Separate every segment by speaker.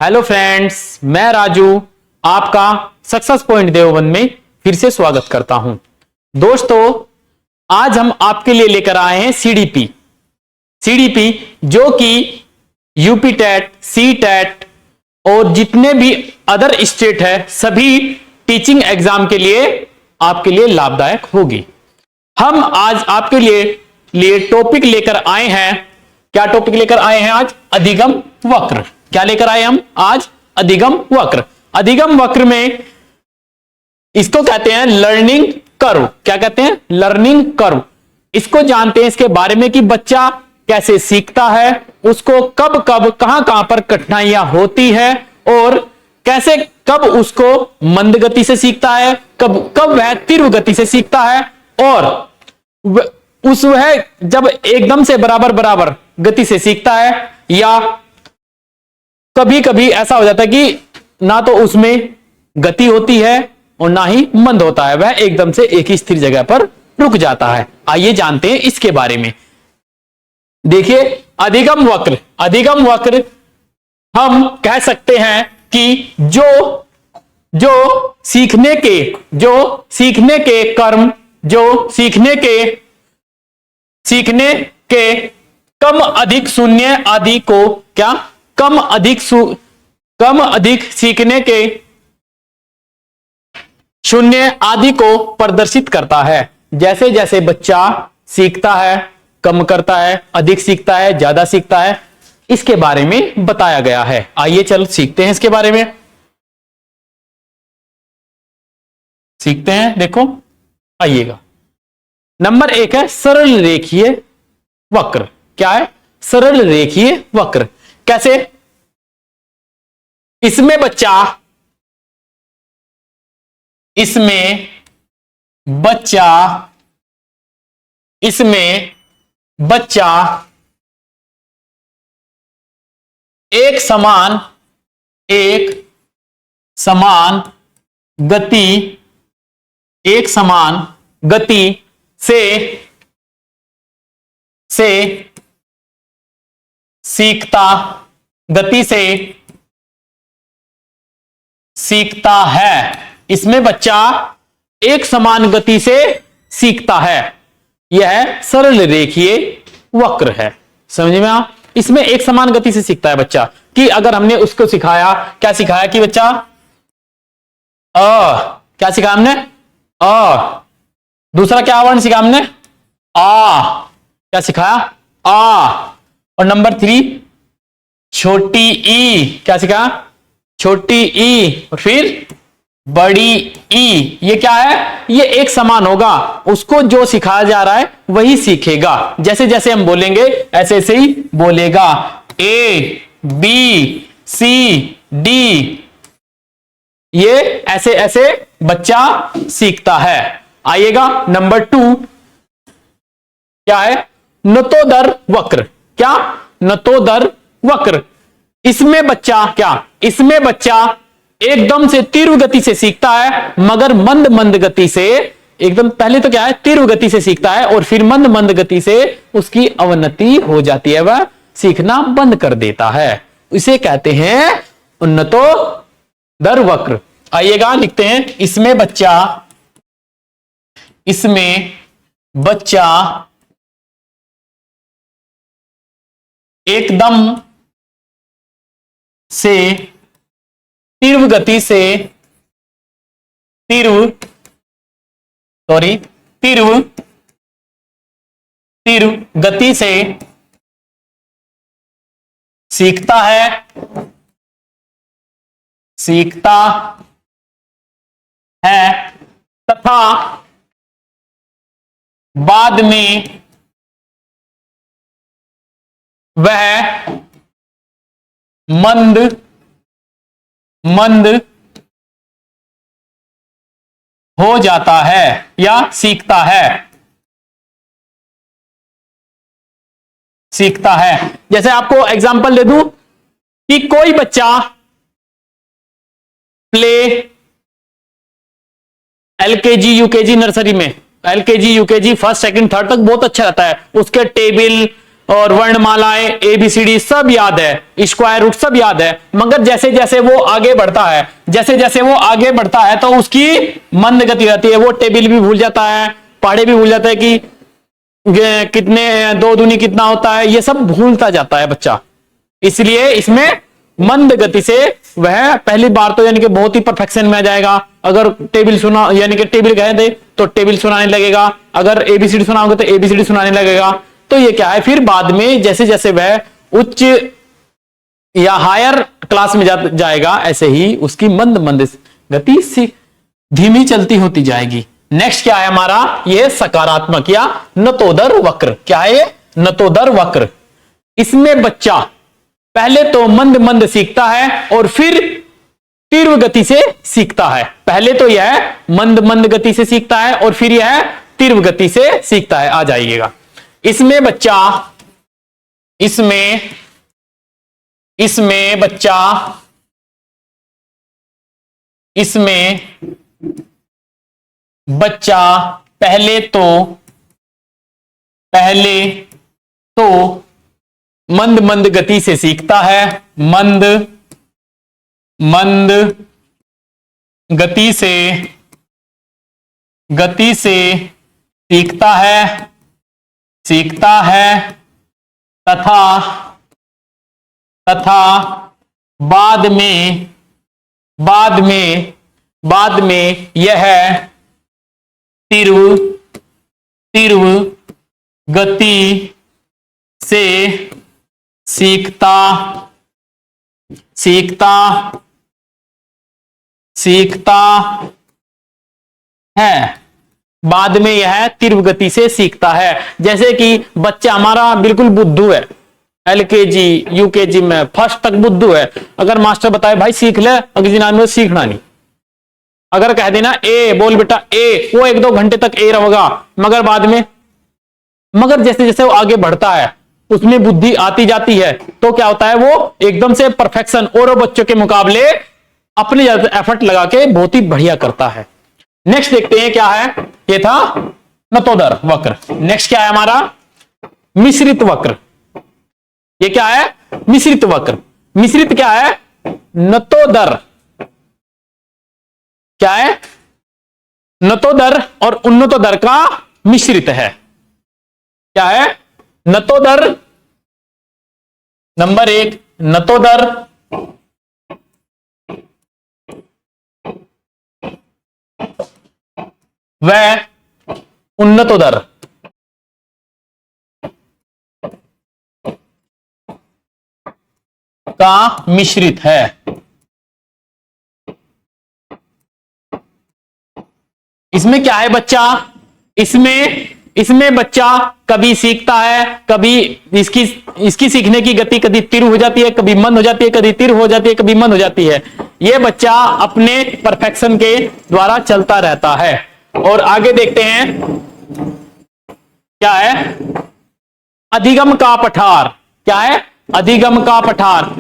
Speaker 1: Hello friends, मैं राजू आपका success point Deoband में फिर से स्वागत करता हूं। दोस्तों, आज हम आपके लिए लेकर आए हैं सीडीपी जो कि यूपी टेट, सी टेट और जितने भी अदर स्टेट है सभी टीचिंग एग्जाम के लिए आपके लिए लाभदायक होगी। हम आज आपके लिए टॉपिक लेकर आए हैं। क्या टॉपिक लेकर आए हैं आज? अधिगम वक्र। क्या लेकर आए हम आज? अधिगम वक्र। अधिगम वक्र में इसको कहते हैं लर्निंग कर्व। क्या कहते हैं? Learning curve. इसको जानते हैं, इसके बारे में कि बच्चा कैसे सीखता है, उसको कब कब कहां कहां पर कठिनाइयां होती है और कैसे कब उसको मंद गति से सीखता है, कब वह तीव्र गति से सीखता है और वह जब एकदम से बराबर गति से सीखता है या कभी कभी ऐसा हो जाता है कि ना तो उसमें गति होती है और ना ही मंद होता है, वह एकदम से एक ही स्थिर जगह पर रुक जाता है। आइए जानते हैं इसके बारे में। देखिए, अधिगम वक्र हम कह सकते हैं कि जो सीखने के कर्म, जो सीखने के कम अधिक शून्य आदि को क्या कम अधिक सीखने के शून्य आदि को प्रदर्शित करता है। जैसे जैसे बच्चा सीखता है, कम करता है, अधिक सीखता है, ज्यादा सीखता है, इसके बारे में बताया गया है। आइए चल सीखते हैं इसके बारे में। सीखते हैं, देखो आइएगा। नंबर 1 है सरल रेखीय वक्र। क्या है? सरल रेखीय वक्र। कैसे? इसमें बच्चा एक समान गति से सीखता है। इसमें बच्चा एक समान गति से सीखता है। यह सरल रेखीय वक्र है। समझ में आ? इसमें एक समान गति से सीखता है बच्चा। कि अगर हमने उसको सिखाया, क्या सिखाया कि बच्चा क्या सिखाया हमने? दूसरा क्या वर्ण सिखाया हमने? क्या सिखाया? और नंबर 3 छोटी ई। क्या सिखाया? छोटी ई। और फिर बड़ी ई। ये क्या है? ये एक समान होगा। उसको जो सिखाया जा रहा है वही सीखेगा। जैसे जैसे हम बोलेंगे ऐसे ऐसे ही बोलेगा। ए बी सी डी, ये ऐसे ऐसे बच्चा सीखता है। आइएगा नंबर 2। क्या है? नतोदर वक्र। क्या? नतोदर वक्र। इसमें बच्चा एकदम से तीव्र गति से सीखता है, मगर मंद गति से। एकदम पहले तो क्या है? तीव्र गति से सीखता है और फिर मंद गति से उसकी अवनति हो जाती है, वह सीखना बंद कर देता है। इसे कहते हैं उन्नतोदर वक्र। आइएगा लिखते हैं। इसमें बच्चा एकदम से तीव्र गति से सीखता है तथा बाद में वह मंद हो जाता है या सीखता है। जैसे आपको एग्जांपल दे दूं कि कोई बच्चा प्ले एलकेजी यूकेजी नर्सरी में, LKG UKG first second third तक बहुत अच्छा रहता है। उसके टेबल और वर्णमालाएं ABCD सब याद है, स्क्वायर रूट सब याद है, मगर जैसे जैसे वो आगे बढ़ता है, जैसे जैसे वो आगे बढ़ता है तो उसकी मंद गति रहती है, वो टेबल भी भूल जाता है, पहाड़े भी भूल जाता है कि कितने 2 दूनी कितना होता है, ये सब भूलता जाता है बच्चा। इसलिए इसमें मंद गति से वह पहली बार तो यानी कि बहुत ही परफेक्शन में आ जाएगा। अगर टेबल सुना यानी कि टेबल कह दे तो टेबल सुनाने लगेगा, अगर ABCD सुनाओगे तो ABCD सुनाने लगेगा। तो ये क्या है, फिर बाद में जैसे जैसे वह उच्च या हायर क्लास में जाएगा, ऐसे ही उसकी मंद मंद गति सी धीमी चलती होती जाएगी। नेक्स्ट क्या है हमारा, ये सकारात्मक या नतोदर वक्र। क्या है ये? नतोदर वक्र। इसमें बच्चा पहले तो मंद मंद सीखता है और फिर तीव्र गति से सीखता है। पहले तो यह मंद मंद गति से सीखता है और फिर यह तीव्र गति से सीखता है। आ जाइएगा, इसमें बच्चा पहले तो मंद मंद गति से सीखता है, मंद गति से सीखता है तथा बाद में यह तीव्र गति से सीखता है। बाद में यह तीव्र गति से सीखता है। जैसे कि बच्चा हमारा बिल्कुल बुद्धू है, LKG UKG में फर्स्ट तक बुद्धू है, अगर मास्टर बताए भाई सीख ले, अगले दिन में सीखना नहीं। अगर कह देना ए बोल बेटा ए, वो 1-2 घंटे तक ए रहेगा, मगर जैसे जैसे वो आगे बढ़ता है उसमें बुद्धि आती जाती है, तो क्या होता है, वो एकदम से परफेक्शन और बच्चों के मुकाबले अपने एफर्ट लगा के बहुत ही बढ़िया करता है। नेक्स्ट देखते हैं क्या है, ये था नतोदर वक्र। नेक्स्ट क्या है हमारा, मिश्रित वक्र। ये क्या है, मिश्रित वक्र। मिश्रित क्या है, नतोदर क्या है, नतोदर और उन्नतोदर का मिश्रित है। क्या है, नतोदर नंबर 1 नतोदर व उन्नतोदर का मिश्रित है। इसमें क्या है बच्चा, इसमें बच्चा कभी सीखता है, कभी इसकी सीखने की गति कभी तीव्र हो जाती है, कभी मंद हो जाती है, कभी तीव्र हो जाती है, कभी मंद हो जाती है। यह बच्चा अपने परफेक्शन के द्वारा चलता रहता है। और आगे देखते हैं क्या है, अधिगम का पठार। क्या है, अधिगम का पठार।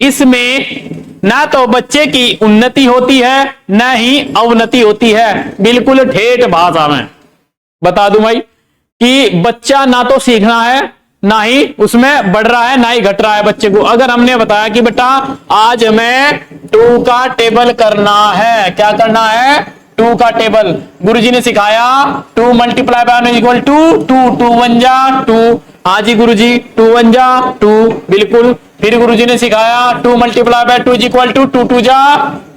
Speaker 1: इसमें ना तो बच्चे की उन्नति होती है ना ही अवनति होती है। बिल्कुल ठेठ भाषा में बता दूं भाई कि बच्चा ना तो सीखना है ना ही उसमें बढ़ रहा है ना ही घट रहा है बच्चे को। अगर हमने बताया कि बेटा आज हमें 2 का टेबल करना है, क्या करना है, 2 का टेबल, गुरुजी ने सिखाया 2 मल्टीप्लाई बाय इक्वल टू 2, 2 1 जा 2। हाँ जी गुरुजी, 2 1 जा 2, बिल्कुल। फिर गुरुजी ने सिखाया 2 मल्टीप्लाई बाय 2 इक्वल टू 2 2 जा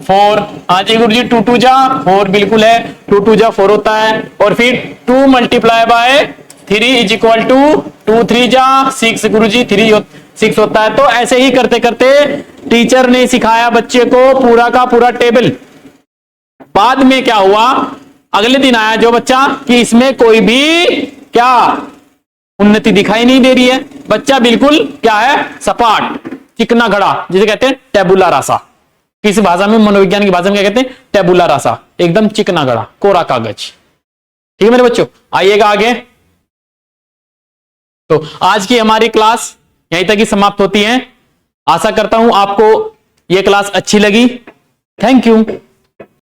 Speaker 1: 4। हाँ जी गुरुजी, 2 2 जा 4, बिल्कुल है, 2 2 जा 4 होता है। और फिर 2 multiply by 3 is equal to 2 3 जा 6, गुरुजी 6 होता है। तो ऐसे ही करते करते टीचर ने सिखाया बच्चे को पूरा का पूरा टेबल। बाद में क्या हुआ, अगले दिन आया जो बच्चा कि इसमें कोई भी क्या उन्नति दिखाई नहीं दे रही है, बच्चा बिल्कुल क्या है, सपाट चिकना घड़ा, जिसे कहते हैं टेबुला रासा। किस भाषा में, मनोविज्ञान की भाषा में क्या कहते हैं, टेबुला रासा, एकदम चिकना घड़ा, कोरा कागज। ठीक है मेरे बच्चों, आइएगा आगे। तो आज की हमारी क्लास यहीं तक ही समाप्त होती है। आशा करता हूं आपको यह क्लास अच्छी लगी। Thank you.